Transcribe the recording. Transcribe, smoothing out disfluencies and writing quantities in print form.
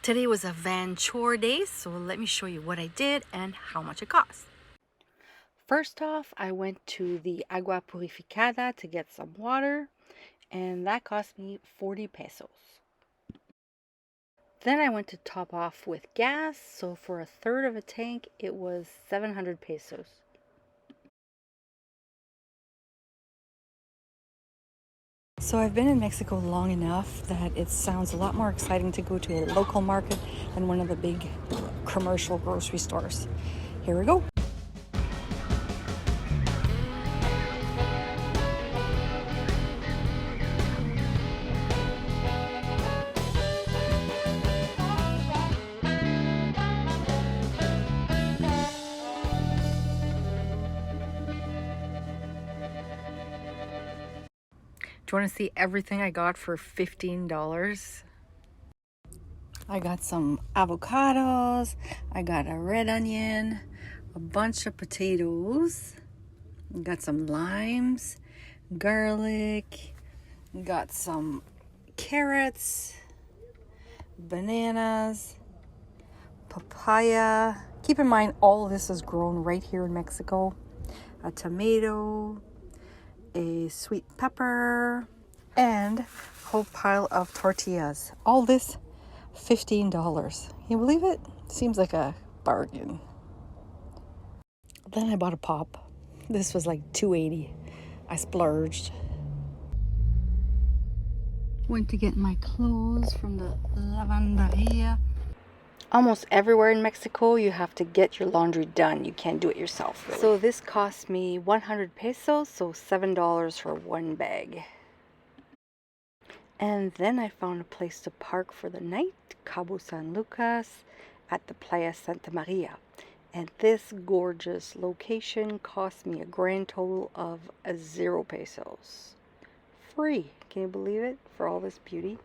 Today was a van chore day, so let me show you what I did and how much it cost. First off, I went to the agua purificada to get some water, and that cost me 40 pesos. Then I went to top off with gas, so for a third of a tank, it was 700 pesos. So I've been in Mexico long enough that it sounds a lot more exciting to go to a local market than one of the big commercial grocery stores. Here we go. Do you want to see everything I got for $15? I got some avocados, I got a red onion, a bunch of potatoes, got some limes, garlic, got some carrots, bananas, papaya. Keep in mind all of this is grown right here in Mexico. A tomato, a sweet pepper, and a whole pile of tortillas. All this $15. Can you believe it? Seems like a bargain. Then I bought a pop. This was like $2.80. I splurged. Went to get my clothes from the lavanderia. Almost everywhere in Mexico, you have to get your laundry done. You can't do it yourself, really. So this cost me 100 pesos, so $7 for one bag. And then I found a place to park for the night, Cabo San Lucas, at the Playa Santa Maria. And this gorgeous location cost me a grand total of 0 pesos. Free, can you believe it, for all this beauty?